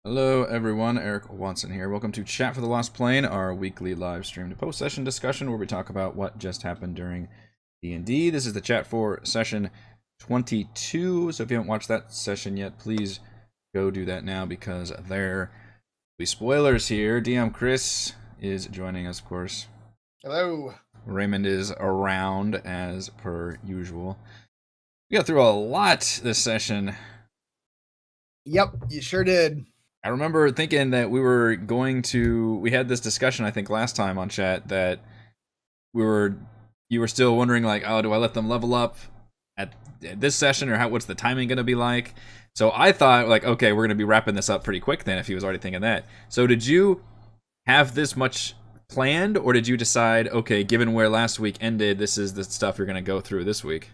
Hello everyone, Eric Watson here. Welcome to Chat for the Lost Plane, our weekly live streamed post-session discussion where we talk about what just happened during D&D. This is the chat for session 22, so if you haven't watched that session yet, please go do that now because there will be spoilers here. DM Chris is joining us, of course. Hello. Raymond is around as per usual. We got through a lot this session. Yep, you sure did. I remember thinking that we had this discussion, I think, last time on chat that you were still wondering, like, oh, do I let them level up at this session or what's the timing going to be like? So I thought, like, okay, we're going to be wrapping this up pretty quick then if he was already thinking that. So did you have this much planned, or did you decide, okay, given where last week ended, this is the stuff you're going to go through this week?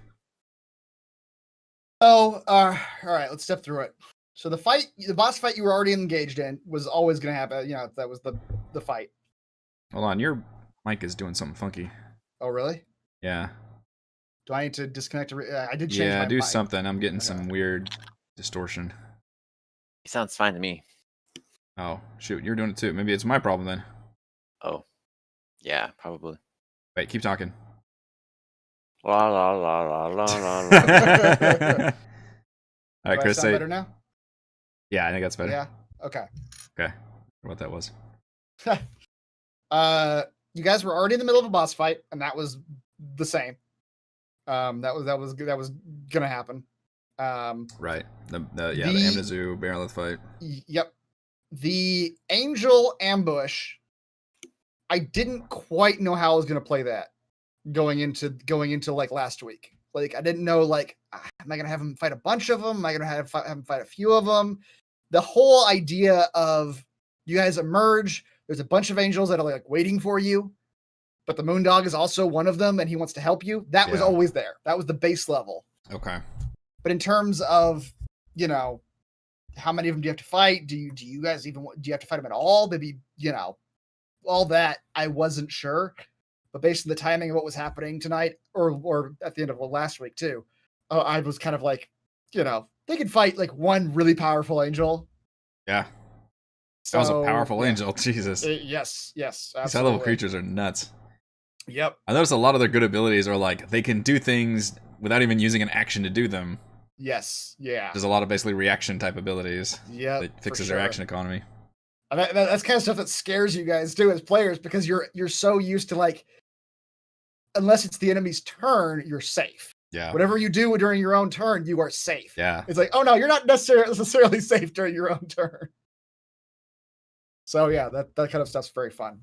Oh, all right, let's step through it. So the boss fight you were already engaged in was always going to happen. You know, that was the fight. Hold on, your mic is doing something funky. Oh, really? Yeah. Do I need to disconnect? I did change Yeah, my do mic. something. I'm getting some weird distortion. It sounds fine to me. Oh, shoot, you're doing it too. Maybe it's my problem then. Oh, yeah, probably. Wait, keep talking. La la la la la la. All Do right, I Chris, sound say. better now? Yeah, I think that's better. Yeah. Okay. Okay. What that was. You guys were already in the middle of a boss fight, and that was the same. That was gonna happen. Right. The Amnezu Barilith fight. Yep. The angel ambush. I didn't quite know how I was gonna play that going into like last week. Like I didn't know, like, am I gonna have him fight a bunch of them? Am I gonna have him fight a few of them? The whole idea of you guys emerge, there's a bunch of angels that are like waiting for you, but the Moondog is also one of them and he wants to help you. That was always there. That was the base level. Okay. But in terms of, you know, how many of them do you have to fight? Do you guys even, do you have to fight them at all? Maybe, you know, all that I wasn't sure. But based on the timing of what was happening tonight, or at the end of last week too, I was kind of like, you know, they could fight like one really powerful angel. Yeah. That was a powerful angel. Jesus. Yes. These high-level creatures are nuts. Yep. I noticed a lot of their good abilities are like they can do things without even using an action to do them. Yes. Yeah. There's a lot of basically reaction type abilities. Yeah. That fixes their action economy. And that's kind of stuff that scares you guys too as players, because you're so used to, like, unless it's the enemy's turn, you're safe. Yeah. Whatever you do during your own turn, you are safe. Yeah. It's like, oh no, you're not necessarily safe during your own turn. So yeah, that kind of stuff's very fun.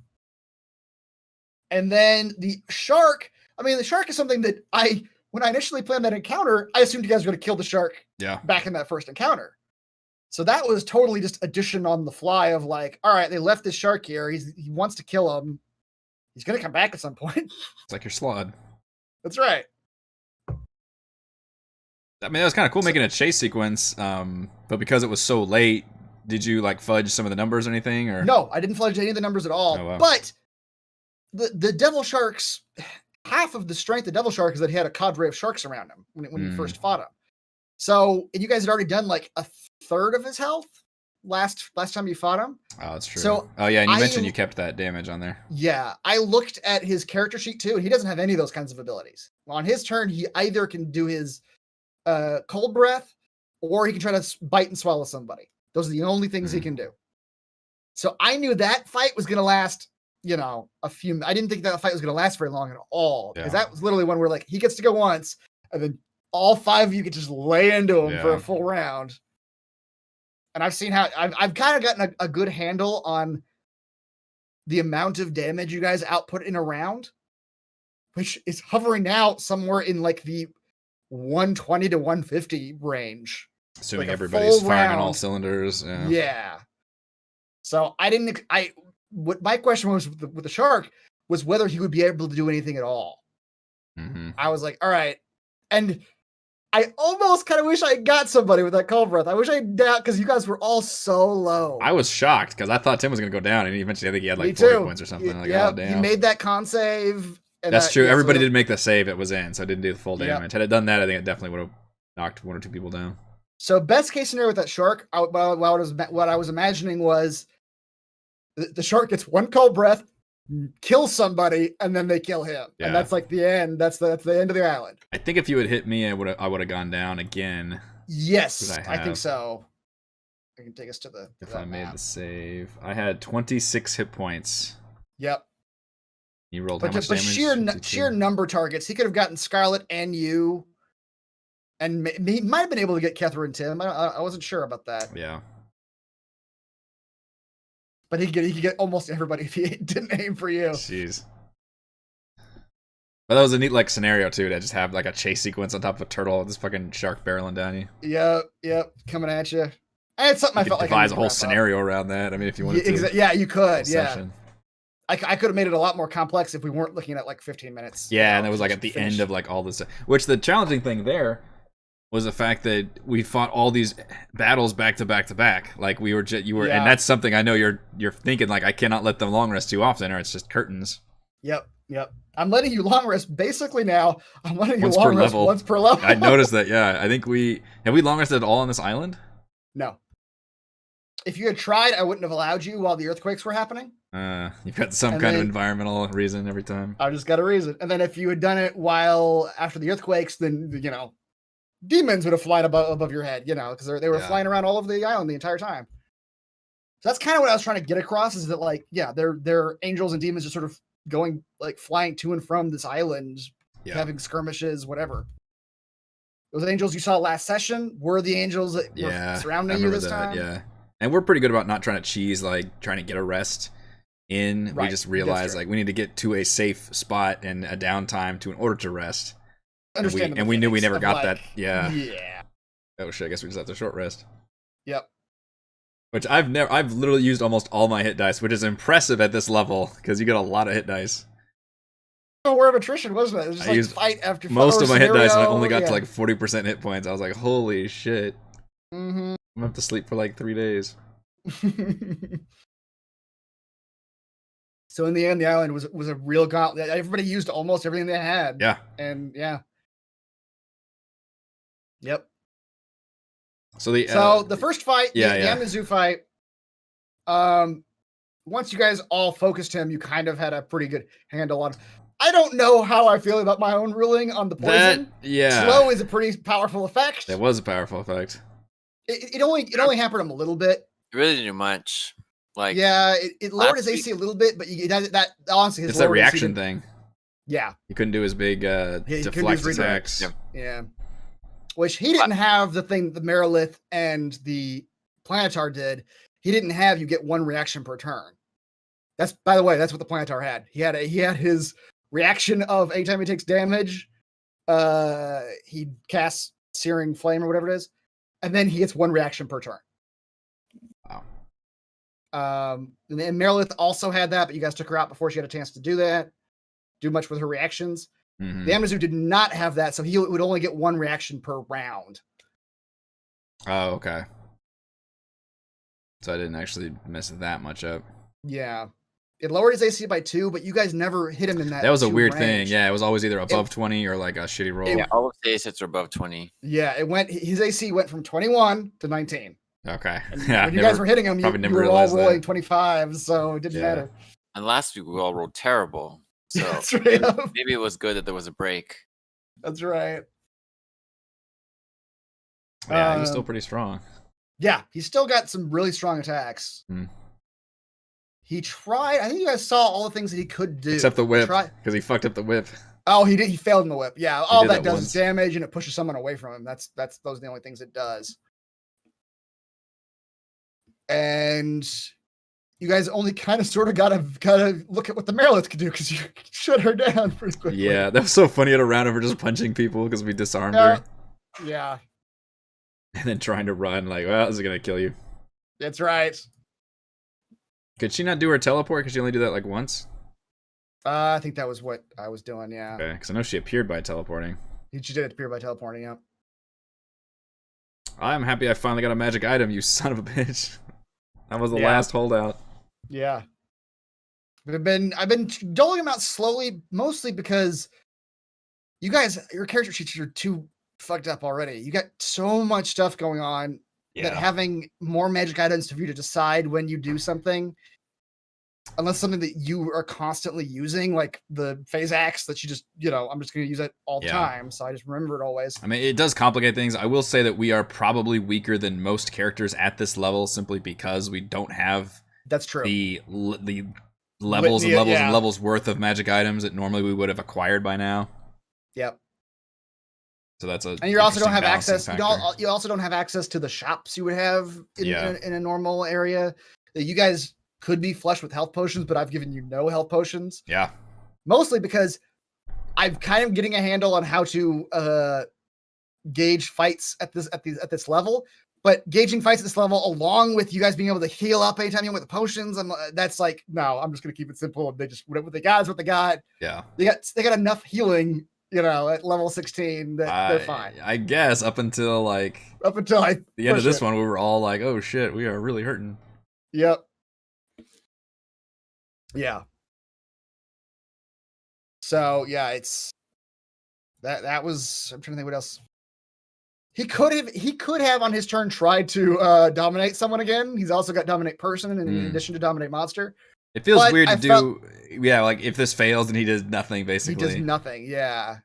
And then the shark. I mean, the shark is something that when I initially planned that encounter, I assumed you guys were going to kill the shark. Yeah. Back in that first encounter. So that was totally just addition on the fly of like, all right, they left this shark here. He wants to kill him. He's going to come back at some point. It's like your slod. That's right. I mean, it was kind of cool making a chase sequence, but because it was so late, did you like fudge some of the numbers or anything? Or no, I didn't fudge any of the numbers at all. Oh, wow. But the devil sharks, half of the strength of devil shark is that he had a cadre of sharks around him when you first fought him. So, and you guys had already done like a third of his health last time you fought him. Oh, that's true. So and you mentioned you kept that damage on there. Yeah, I looked at his character sheet too, and he doesn't have any of those kinds of abilities. On his turn, he either can do his cold breath, or he can try to bite and swallow somebody. Those are the only things he can do. So I knew that fight was going to last, you know, I didn't think that fight was going to last very long at all, because that was literally one where, like, he gets to go once, and then all five of you could just lay into him for a full round. And I've seen how I've kind of gotten a good handle on the amount of damage you guys output in a round, which is hovering now somewhere in like the 120 to 150 range. Assuming like everybody's firing round. on all cylinders. Yeah. So what my question was with the shark was whether he would be able to do anything at all. Mm-hmm. I was like, all right. And I almost kind of wish I got somebody with that cold breath. I wish I doubt, because you guys were all so low. I was shocked because I thought Tim was going to go down, and eventually I think he had like Me 40 too. points or something. Like, yeah, oh, damn. he made that con save. And That's true. yeah, Everybody so did make the save it was in, so it didn't do the full damage. Had it done that, I think it definitely would have knocked one or two people down. So best case scenario with that shark, what I was imagining was the shark gets one cold breath, kills somebody, and then they kill him, Yeah. and that's like the end. That's the end of the island. I think if you had hit me, I would have gone down again. Yes, Did I I think have- so. I can take us to the. If I made the save, I had 26 hit points. Yep. You rolled But how much just damage? sheer number targets, he could have gotten Scarlet and you, and he might have been able to get Kethra and Tim. I wasn't sure about that, Yeah. but he could get almost everybody if he didn't aim for you. Jeez. But that was a neat like scenario too, to just have like a chase sequence on top of a turtle with this fucking shark barreling down you. Yep, coming at you. And it's something You I could felt like I devise needed a to whole wrap up. scenario around that. I mean, if you wanted to. Yeah, you could. whole Yeah, session. I could have made it a lot more complex if we weren't looking at like 15 minutes. Yeah, and it was like at the end of like all this. Which the challenging thing there was the fact that we fought all these battles back to back to back. Like we were, and that's something I know you're thinking like I cannot let them long rest too often, or it's just curtains. Yep. I'm letting you long rest basically now. I'm letting you Once long per rest level. once per level. I noticed that. Yeah, I think we long rested all on this island. No. If you had tried, I wouldn't have allowed you while the earthquakes were happening. You've got some And kind of then- environmental reason every time. I just got a reason. And then if you had done it while after the earthquakes, then demons would have flown above your head, because they were Yeah. flying around all over the island the entire time. So that's kind of what I was trying to get across, is that like, yeah, they're angels and demons just sort of going like flying to and from this island, Yeah. having skirmishes, whatever. Those angels you saw last session were the angels that Yeah, were I surrounding you remember this time. Yeah, and we're pretty good about not trying to cheese, like trying to get a rest in. We Right, just that's realized true. like we need to get to a safe spot and a downtime in order to rest. Understandable And we knew we things never of, got like, that. Yeah. Yeah. Oh shit! I guess we just have to short rest. Yep. Which I've literally used almost all my hit dice, which is impressive at this level because you get a lot of hit dice. Oh, war of attrition, wasn't it? It was just I like used fight after fight. Most or of my hit dice, and I only got scenario, to like 40% hit points. I was like, holy shit! Mhm. I'm gonna have to sleep for like 3 days. So in the end, the island was a real gauntlet. Everybody used almost everything they had. Yeah. And yeah. Yep. So the So the first fight, yeah, the yeah. Amizu fight, once you guys all focused him, you kind of had a pretty good handle on. I don't know how I feel about my own ruling on the poison. Slow is a pretty powerful effect. That was a powerful effect. It only hampered him a little bit. It really didn't do much. Like, Yeah, it lowered his last AC a little bit, but that honestly, his It's that lowered AC reaction didn't- thing. Yeah, He couldn't do his big he couldn't do deflect his redirects. attacks. Yep. yeah. Which he didn't have the thing the Merilith and the Planetar did. He didn't have you get one reaction per turn. That's, by the way, that's what the Planetar had. He had his reaction of anytime he takes damage, he casts Searing Flame or whatever it is, and then he gets one reaction per turn. Wow. And Merilith also had that, but you guys took her out before she had a chance to do much with her reactions. Mhm. The Amizu did not have that, so he would only get one reaction per round. Oh, okay. So I didn't actually mess that much up. Yeah. It lowered his AC by 2, but you guys never hit him in that. That was a 2 weird range. thing. Yeah, it was always either above 20 or like a shitty roll. yeah, all of the assets are above 20. Yeah, his AC went from 21 to 19. Okay. And Yeah, when you guys were hitting him, you probably never were all realized that. rolling 25, so it didn't Yeah. matter. And last week we all rolled terrible. So That's right. maybe it was good that there was a break. That's right. Yeah, he was still Um, pretty strong. Yeah, he's still got some really strong attacks. Hmm. He tried. I think you guys saw all the things that he could do. Except the whip, Try- because he fucked up the whip. Oh, he did. He failed in the whip. Yeah, all did that that does once. is damage, and it pushes someone away from him. Those are the only things it does. And you guys only kind of sort of gotta look at what the Merilith could do, because you shut her down pretty quickly. Yeah, that was so funny at a round of her just punching people because we disarmed Yeah. her Yeah, and then trying to run like, well, this is gonna kill you. that's right. Could she not do her teleport? Because she only did that like once. I think that was what I was doing. Yeah, Okay, because I know she appeared by teleporting. she did appear by teleporting. Yeah. I'm happy I finally got a magic item, you son of a bitch. That was the Yeah. last holdout. Yeah. I've been doling them out slowly, mostly because you guys, your character sheets are too fucked up already. You got so much stuff going on that having more magic items for you to decide when you do something, unless something that you are constantly using, like the phase axe that you just, I'm just going to use it all the time. So I just remember it always. I mean, it does complicate things. I will say that we are probably weaker than most characters at this level simply because we don't have that's true. The levels and levels and levels worth of magic items that normally we would have acquired by now. Yep. So that's and you also don't have access. You also don't have access to the shops you would have in a normal area. You guys could be flush with health potions, but I've given you no health potions. Yeah. Mostly because I'm kind of getting a handle on how to gauge fights at this level. But gauging fights at this level, along with you guys being able to heal up anytime you with the potions, that's like, no, I'm just gonna keep it simple. They just what they got is what they got. Yeah. They got enough healing, at level 16 that they're fine. I guess up until the end of this one, we were all like, oh shit, we are really hurting. Yep. Yeah. So yeah, it's that was. I'm trying to think what else. He could have on his turn tried to dominate someone again. He's also got dominate person in addition to dominate monster. It feels weird to do. Yeah, like if this fails, then he does nothing basically. He does nothing. Yeah.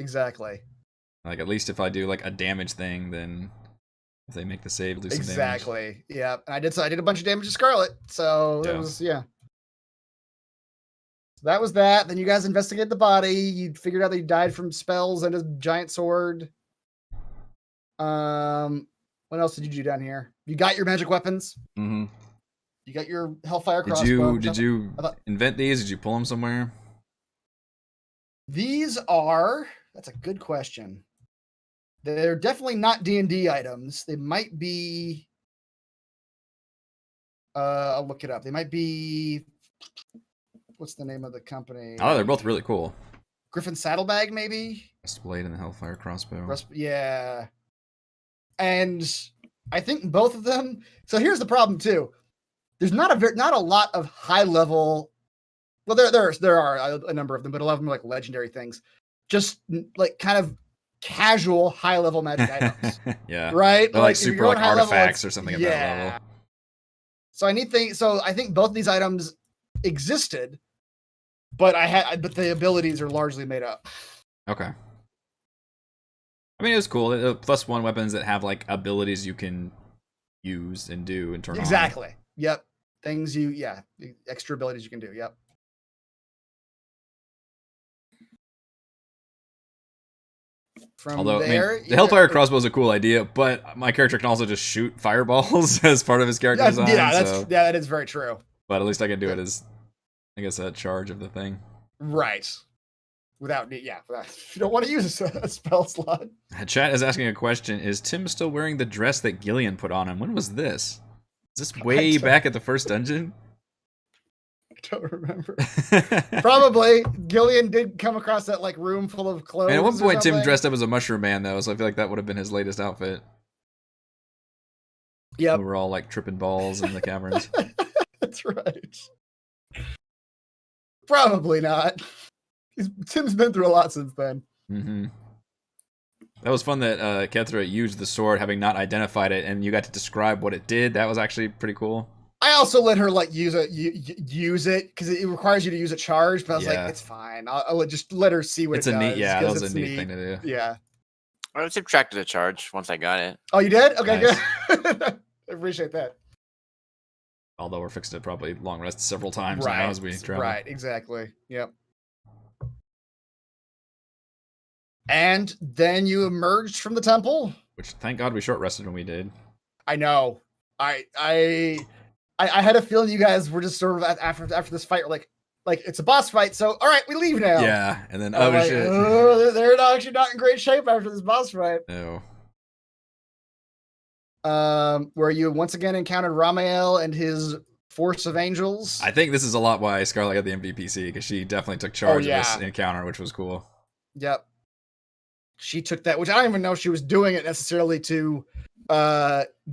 Exactly. Like at least if I do like a damage thing, then if they make the save, do some damage. Exactly. Yeah. And I did a bunch of damage to Scarlet. So it was So that was that. Then you guys investigated the body. You figured out that he died from spells and a giant sword. What else did you do down here? You got your magic weapons. Mm-hmm. You got your Hellfire crossbow. Did you invent these? Did you pull them somewhere? That's a good question. They're definitely not D&D items. They might be, I'll look it up. They might be, what's the name of the company? Oh, they're both really cool. Griffin Saddlebag, maybe? Blade and the Hellfire crossbow. Yeah. And I think both of them. So here's the problem too. There's not a lot of high level. Well, there are a number of them, but a lot of them are like legendary things. Just like kind of casual high level magic items. Yeah. Right. They're like super like artifacts or something at that level. So I think both of these items existed, but the abilities are largely made up. Okay. I mean, it was cool. +1 weapons that have like abilities you can use and do and turn on. Exactly. Yep. Things extra abilities you can do. Yep. Although the Hellfire crossbow is a cool idea, but my character can also just shoot fireballs as part of his character design. That is very true. But at least I can do it as, I guess, a charge of the thing. Right. Without if you don't want to use a spell slot. Chat is asking a question: is Tim still wearing the dress that Gillian put on him? When was this? Is this way back at the first dungeon? I don't remember. Probably. Gillian did come across that like room full of clothes. And at one point, Tim dressed up as a mushroom man, though, so I feel like that would have been his latest outfit. Yeah, we were all like tripping balls in the caverns. That's right. Probably not. Tim's been through a lot since then. Mm-hmm. That was fun that Kethra used the sword, having not identified it, and you got to describe what it did. That was actually pretty cool. I also let her like use it because it requires you to use a charge. But I was like, it's fine. I'll just let her see what it does. That was a neat thing to do. Yeah. I subtracted a charge once I got it. Oh, you did? Okay, nice. Good. I appreciate that. Although we're fixing to probably long rest several times now as we travel. Right, exactly. Yep. And then you emerged from the temple. Which, thank God, we short rested when we did. I know. I had a feeling you guys were just sort of after this fight, like it's a boss fight. So all right, we leave now. Yeah, and then shit, they're actually not in great shape after this boss fight. No. Where you once again encountered Ramael and his force of angels. I think this is a lot why Scarlet got the MVPC because she definitely took charge of this encounter, which was cool. Yep. She took that, which I don't even know if she was doing it necessarily to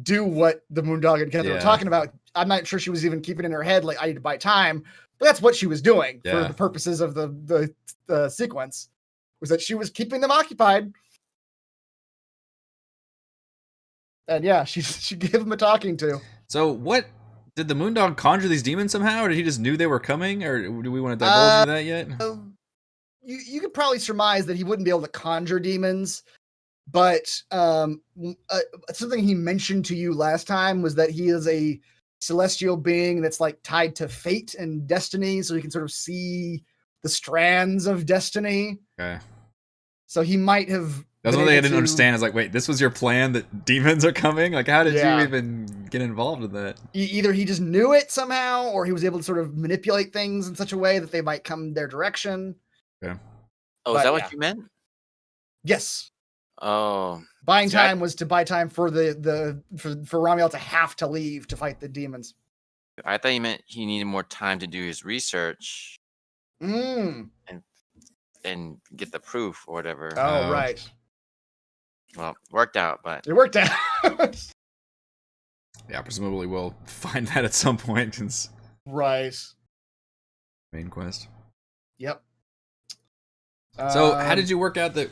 do what the Moondog and Kethra were talking about. I'm not sure she was even keeping in her head like I need to buy time, but that's what she was doing for the purposes of the sequence. Was that she was keeping them occupied And yeah, she gave him a talking to. So what did the Moondog conjure these demons somehow, or did he just knew they were coming, or do we want to divulge into that yet? You could probably surmise that he wouldn't be able to conjure demons, but something he mentioned to you last time was that he is a celestial being that's like tied to fate and destiny, so he can sort of see the strands of destiny. Okay. So he might have. That's one thing I didn't understand. Is like, wait, this was your plan that demons are coming? Like, how did you even get involved in that? Either he just knew it somehow, or he was able to sort of manipulate things in such a way that they might come their direction. Okay. Oh, But is that yeah. what you meant? Yes. Oh, Buying See, I- time was to buy time for for Ramiel to have to leave to fight the demons. I thought you meant he needed more time to do his research Mm. and get the proof or whatever. Oh, right. Well, worked out, but It worked out. Yeah, presumably we'll find that at some point in Right. main quest. Yep. So how did you work out that?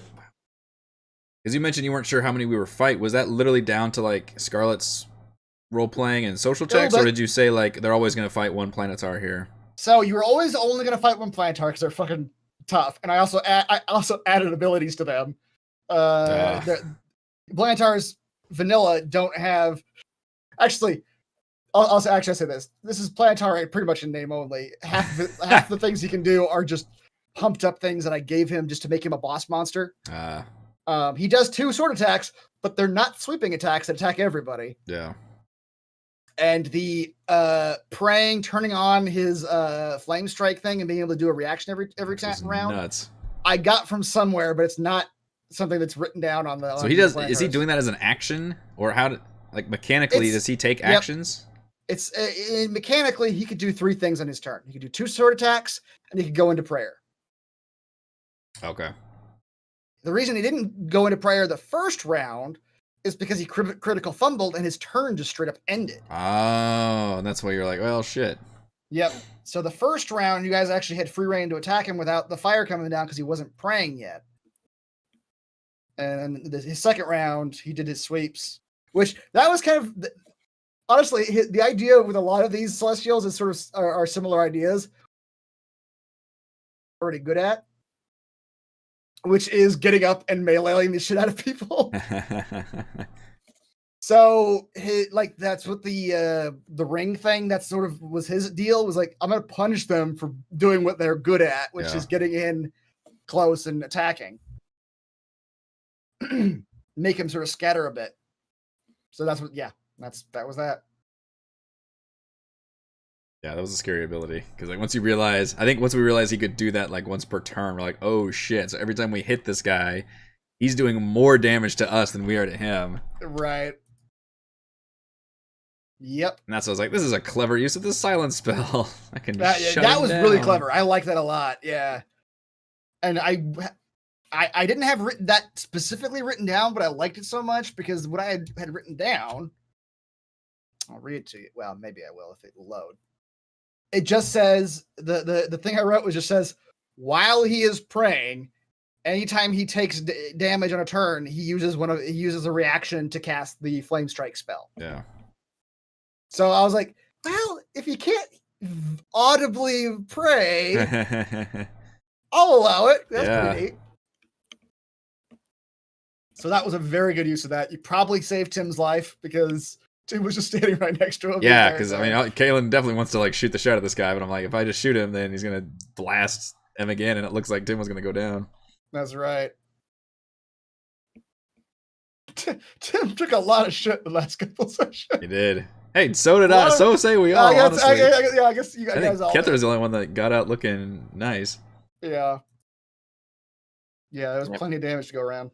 Because you mentioned you weren't sure how many we were fight. Was that literally down to like Scarlet's role playing and social checks, or did you say like they're always going to fight one Planetar here? So you were always only going to fight one Planetar because they're fucking tough, and I also added abilities to them. The Planetars vanilla don't have. Actually, I'll say this. This is Planetar pretty much in name only. Half the things he can do are just pumped up things that I gave him just to make him a boss monster. He does 2 sword attacks, but they're not sweeping attacks that attack everybody. Yeah. And the praying, turning on his flame strike thing and being able to do a reaction every round. Nuts. I got from somewhere, but it's not something that's written down on the. So he does. Is he doing that as an action, or how? Like mechanically, does he take actions? It's mechanically he could do 3 things on his turn. He could do 2 sword attacks, and he could go into prayer. Okay. The reason he didn't go into prayer the first round is because he critical fumbled and his turn just straight up ended. Oh, and that's why you're like, well, shit. Yep. So the first round, you guys actually had free reign to attack him without the fire coming down because he wasn't praying yet. And his second round, he did his sweeps, which that was kind of honestly the idea with a lot of these Celestials is sort of are similar ideas. Already good at. Which is getting up and meleeing the shit out of people. So, that's what the ring thing. That sort of was his deal. Was like, I'm gonna punish them for doing what they're good at, which is getting in close and attacking. Make him sort of scatter a bit. So that's what. Yeah, that was that. Yeah, that was a scary ability because like once we realized he could do that like once per turn, we're like, oh shit! So every time we hit this guy, he's doing more damage to us than we are to him. Right. Yep. And that's why I was like, this is a clever use of the silence spell. I can that shut him was down. really clever. I like that a lot. Yeah. And I didn't have that specifically written down, but I liked it so much because what I had written down. I'll read it to you. Well, maybe I will if it will load. It just says the thing I wrote was just says while he is praying, anytime he takes damage on a turn, he uses a reaction to cast the flame strike spell. Yeah. So I was like, well, if you can't audibly pray, I'll allow it. That's pretty neat. So that was a very good use of that. You probably saved Tim's life because Tim was just standing right next to him. Yeah, because I mean, Kalen definitely wants to like shoot the shit out of this guy, but I'm like, if I just shoot him, then he's gonna blast him again, and it looks like Tim was gonna go down. That's right. Tim took a lot of shit the last couple sessions. He did. Hey, so did I. So say we all. Honestly, I guess you guys. I think Kether's the only one that got out looking nice. Yeah. Yeah, there was plenty of damage to go around.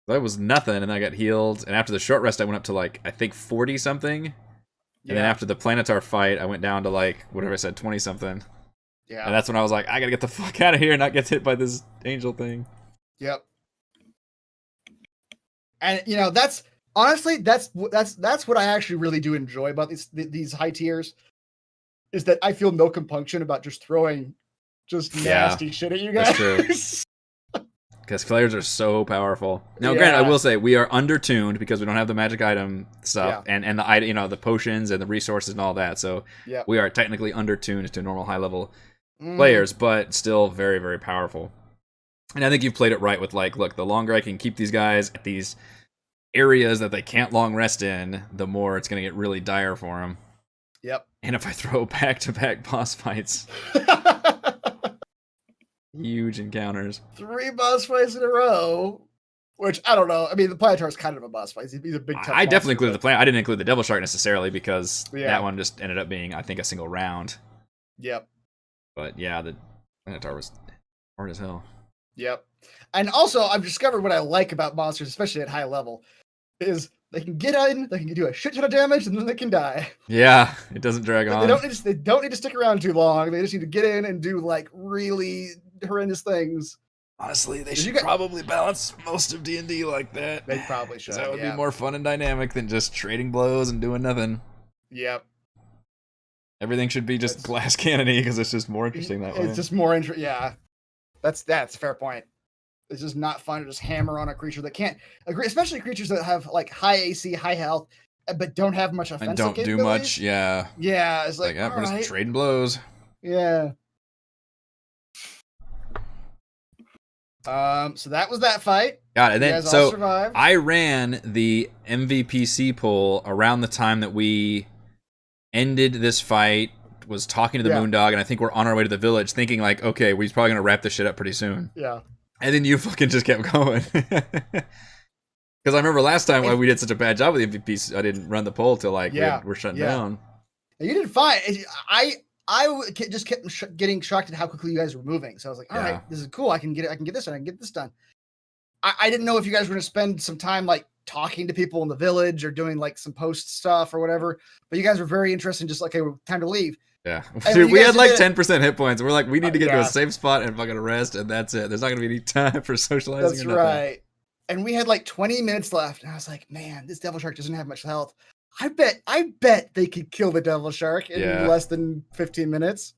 That was nothing, and I got healed. And after the short rest, I went up to like I think 40 something. And then after the Planetar fight, I went down to like whatever I said, 20 something. Yeah. And that's when I was like, I gotta get the fuck out of here and not get hit by this angel thing. Yep. And you know, that's honestly that's what I actually really do enjoy about these high tiers, is that I feel no compunction about just throwing just nasty shit at you guys. That's true. because flares are so powerful. Now, Yeah. granted, I will say we are undertuned because we don't have the magic item stuff and the item, the potions and the resources and all that. So Yep. we are technically undertuned to normal high level Mm. players, but still very, very powerful. And I think you've played it right with like, look, the longer I can keep these guys at these areas that they can't long rest in, the more it's going to get really dire for them. Yep. And if I throw back-to-back boss fights, huge encounters. 3 boss fights in a row, which I don't know. I mean, the Plantar is kind of a boss fight. He's a big. Tough I definitely monster, included the plan. I didn't include the Devil Shark necessarily because Yeah. that one just ended up being, I think, a single round. Yep. But yeah, the Minotaur was hard as hell. Yep. And also, I've discovered what I like about monsters, especially at high level, is they can get in, they can do a shit ton of damage, and then they can die. Yeah, it doesn't drag They on. don't need to stick around too long. They just need to get in and do like really horrendous things. Honestly, they Did should you get- probably balance most of D&D like that. They probably should. Because that would yeah. be more fun and dynamic than just trading blows and doing nothing. Yep. Everything should be just That's- glass cannony because it's just more interesting that way. It's just more interesting. Yeah. That's a fair point. It's just not fun to just hammer on a creature that can't agree, especially creatures that have like high AC, high health, but don't have much offensive and don't do capabilities. much. Yeah. Yeah, it's like, Like, all we're right. just trading blows. Yeah. So that was that fight. Got it. You Then guys all so survived. I ran the MVPC poll around the time that we ended this fight, was talking to the Yeah. Moondog, and I think we're on our way to the village thinking like, okay, we're probably gonna wrap this shit up pretty soon. Yeah. And then you fucking just kept going. Because I remember last time why we did such a bad job with the MVP, I didn't run the poll till like Yeah, we're shutting yeah. down. And you did fine. Just kept getting shocked at how quickly you guys were moving. So I was like, all Yeah. right, this is cool. I can get it. I can get this done. I can get this done. I didn't know if you guys were going to spend some time like talking to people in the village or doing like some post stuff or whatever. But you guys were very interested. Just like, okay, time to leave. Yeah, And dude, you we guys had like did- 10% hit points. We're like, we need to get to yeah. a safe spot and fucking rest, and that's it. There's not gonna be any time for socializing. That's or nothing. right. And we had like 20 minutes left, and I was like, man, this devil shark doesn't have much health. I bet they could kill the devil shark in Yeah. less than 15 minutes.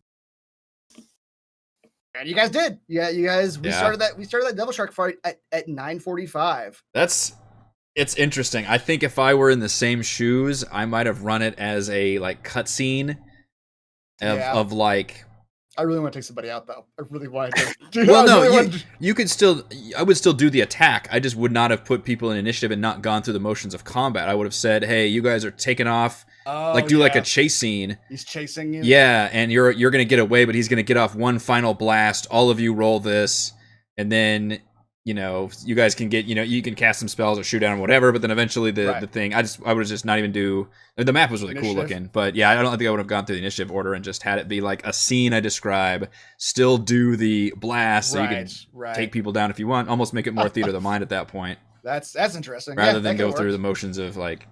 And you guys did. Yeah, you guys. We Yeah. started that devil shark fight at 9:45. It's interesting. I think if I were in the same shoes, I might have run it as a like cutscene Yeah. of like. I really want to take somebody out though. I really wanted to. Dude, Well, I no, really you, wanted to- you could still. I would still do the attack. I just would not have put people in initiative and not gone through the motions of combat. I would have said, "Hey, you guys are taking off. Like do like yeah. a chase scene." He's chasing you. Yeah, and you're gonna get away, but he's gonna get off one final blast. All of you roll this, and then you guys can get you can cast some spells or shoot down whatever. But then eventually the Right. thing I would just not even do. The map was really cool Initiative. looking, but yeah, I don't think I would have gone through the initiative order and just had it be like a scene I describe. Still do the blast, so you can right. take people down if you want. Almost make it more theater of the mind at that point, That's interesting. rather Yeah, than that go could through work. the motions of like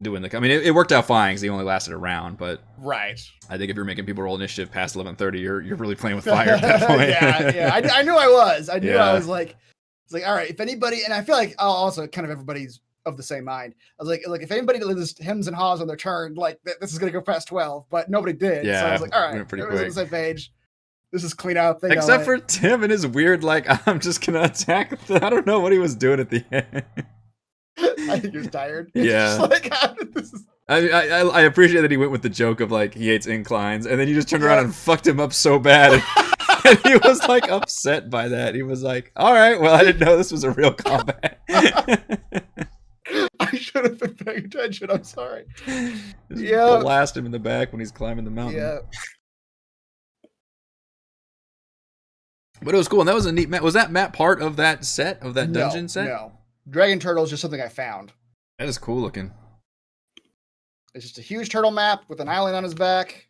doing the. I mean, it worked out fine because he only lasted a round, but. Right. I think if you're making people roll initiative past 11:30, you're really playing with fire at that point. yeah. I knew I was. I knew Yeah. I was like, it's like, all right, if anybody, and I feel like also kind of everybody's of the same mind. I was like, if anybody does hems and haws on their turn, like this is gonna go past 12, but nobody did. So I Yeah, was like, all right, went pretty everyone's on quick. the same page. This is clean up. They know Except it. for Tim and his weird, like, I'm just gonna attack. I don't know what he was doing at the end. I think he was tired. It's Yeah. just like, this is, I appreciate that he went with the joke of like he hates inclines, and then you just turned around and fucked him up so bad, and he was like upset by that. He was like, "All right, well, I didn't know this was a real combat." I should have been paying attention. I'm sorry. Just Yeah. blast him in the back when he's climbing the mountain. Yeah. But it was cool, and that was a neat map. Was that map part of that set of that dungeon set? No. Dragon Turtle is just something I found. That is cool looking. It's just a huge turtle map with an island on his back.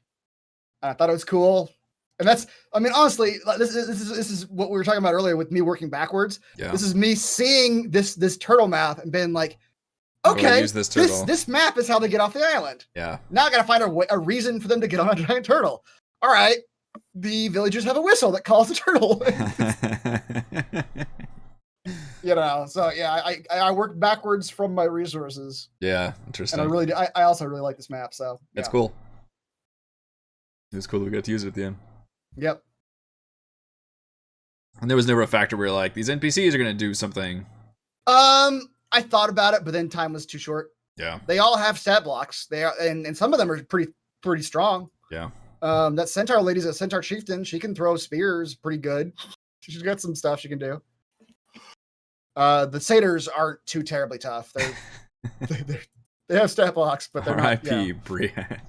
And I thought it was cool. And that's, I mean, honestly, this is what we were talking about earlier with me working backwards. Yeah. This is me seeing this turtle map and being like, I'm gonna okay, use this turtle. this map is how they get off the island. Yeah. Now I got to find a reason for them to get on a giant turtle. All right, the villagers have a whistle that calls the turtle. So yeah, I work backwards from my resources, Yeah, and interesting. I really do. I also really like this map. So That's yeah. cool. It's cool that we got to use it at the end. Yep. And there was never a factor where like these NPCs are gonna do something. I thought about it, but then time was too short. Yeah. They all have stat blocks. They are, and some of them are pretty strong. Yeah. That Centaur lady's a Centaur chieftain. She can throw spears pretty good. She's got some stuff she can do. The satyrs aren't too terribly tough. They have stat blocks, but they're not. R.I.P. Yeah. Brienne.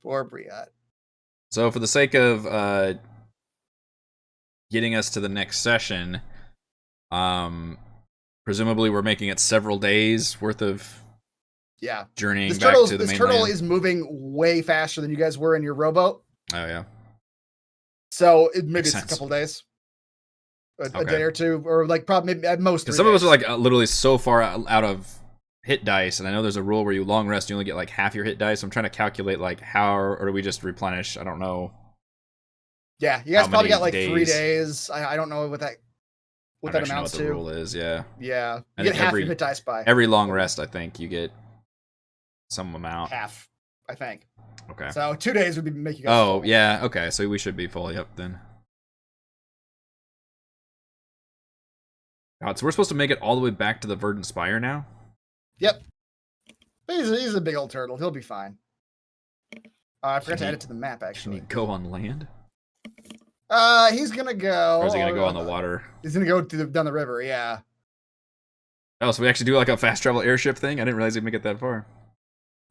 Poor Briat. So for the sake of getting us to the next session, presumably we're making it several days worth of Yeah. journeying This back turtle, to the this mainland. turtle is moving way faster than you guys were in your rowboat. Oh yeah. So maybe Makes it's sense. a couple days, a Okay. day or two, or like probably maybe at most. 'Cause 3 some of us days. are like literally so far out of hit dice, and I know there's a rule where you long rest, you only get like half your hit dice. So I'm trying to calculate like how, or do we just replenish? I don't know. Yeah, you guys how probably many got like 3 days? days. I don't know what that I don't actually know amounts what the to. rule is. Yeah. Yeah, I you get think half every- your hit dice by Every long rest, I think you get some amount. half, I think. Okay. So 2 days would be make you guys. Oh full. yeah. Okay. So we should be fully up then. God, so we're supposed to make it all the way back to the Verdant Spire now? Yep. He's a big old turtle. He'll be fine. I forgot Can to add he- it to the map Can actually. he go on land? He's gonna go. Or is he gonna go on the water? He's gonna go down the river. Yeah. Oh, so we actually do like a fast travel airship thing? I didn't realize he'd make it that far.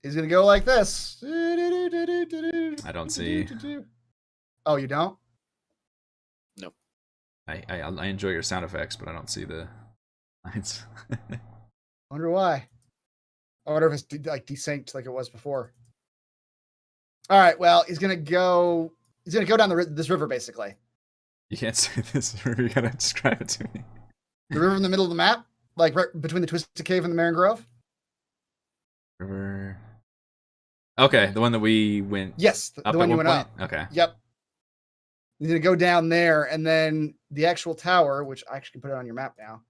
He's gonna go like this. I don't see. Oh, you don't? I enjoy your sound effects, but I don't see the lines. Wonder why. I wonder if it's like desynced like it was before. All right. Well, he's gonna go. He's gonna go down this river basically. You can't say this. You gotta describe it to me. The river in the middle of the map, like right between the Twisted Cave and the Marin Grove. River. Okay, the one that we went Yes, the up one at you one went point. up. Okay. Yep. He's gonna go down there, and then the actual tower, which I actually can put it on your map now.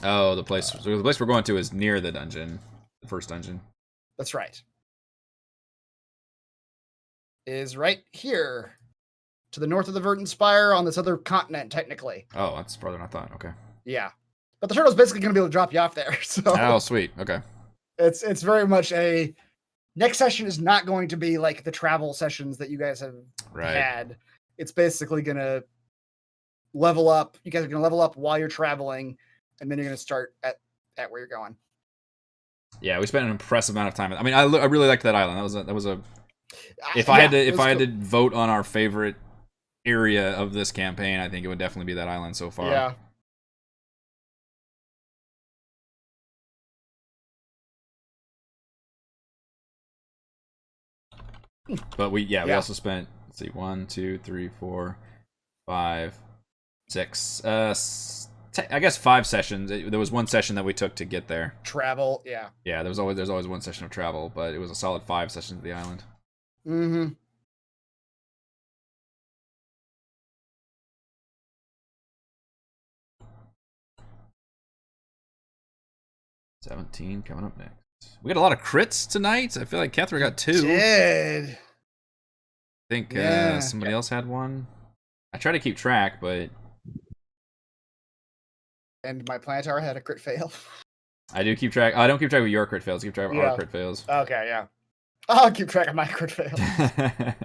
Oh, the place. So the place we're going to is near the dungeon, the first dungeon. That's right. Is right here, to the north of the Verdant Spire on this other continent, technically. Oh, that's farther than I thought. Okay. Yeah, but the turtle's basically gonna be able to drop you off there. So Oh, sweet. Okay. it's very much a. Next session is not going to be like the travel sessions that you guys have Right. had. It's basically gonna level up. You guys are gonna level up while you're traveling, and then you're gonna start at where you're going. Yeah, we spent an impressive amount of time. I mean, I really liked that island. That was a. If I had to vote on our favorite area of this campaign, I think it would definitely be that island so far. Yeah. But we Yeah. also spent, let's see, 1, 2, 3, 4, 5, 6. I guess 5 sessions. There was one session that we took to get there. Travel. Yeah. Yeah, there's always one session of travel, but it was a solid 5 sessions of the island. Mm-hmm. $17 coming up next. We got a lot of crits tonight. I feel like Catherine got 2. Did. I think Yeah. somebody else had 1. I try to keep track, but And my Plantar had a crit fail. I do keep track. I don't keep track of your crit fails. I keep track of Yeah. our crit fails. Okay, yeah. I'll keep track of my crit fail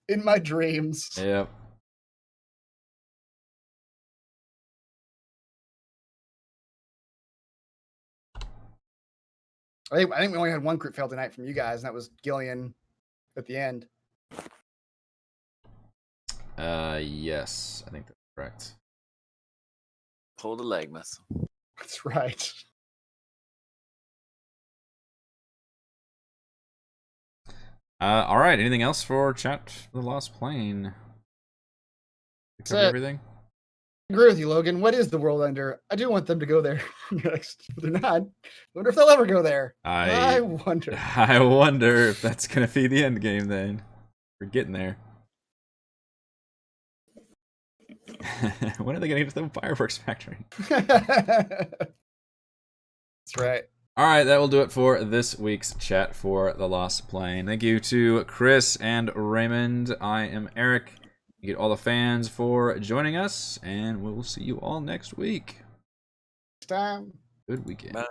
in my dreams. Yep. I think we only had 1 crit fail tonight from you guys, and that was Gillian at the end. Yes, I think that's correct. Pull the leg muscle. That's right. All right. Anything else for Chat for the Lost Plane? We That's covered it. everything. I agree with you, Logan. What is the World Ender? I do want them to go there next, but they're not. I wonder if they'll ever go there. I wonder. I wonder if that's gonna be the end game. Then we're getting there. When are they gonna get to the fireworks factory? That's right. All right, that will do it for this week's chat for The Lost Plane. Thank you to Chris and Raymond. I am Eric. Thank you to all the fans for joining us, and we will see you all next week. Time. Good weekend. Bye.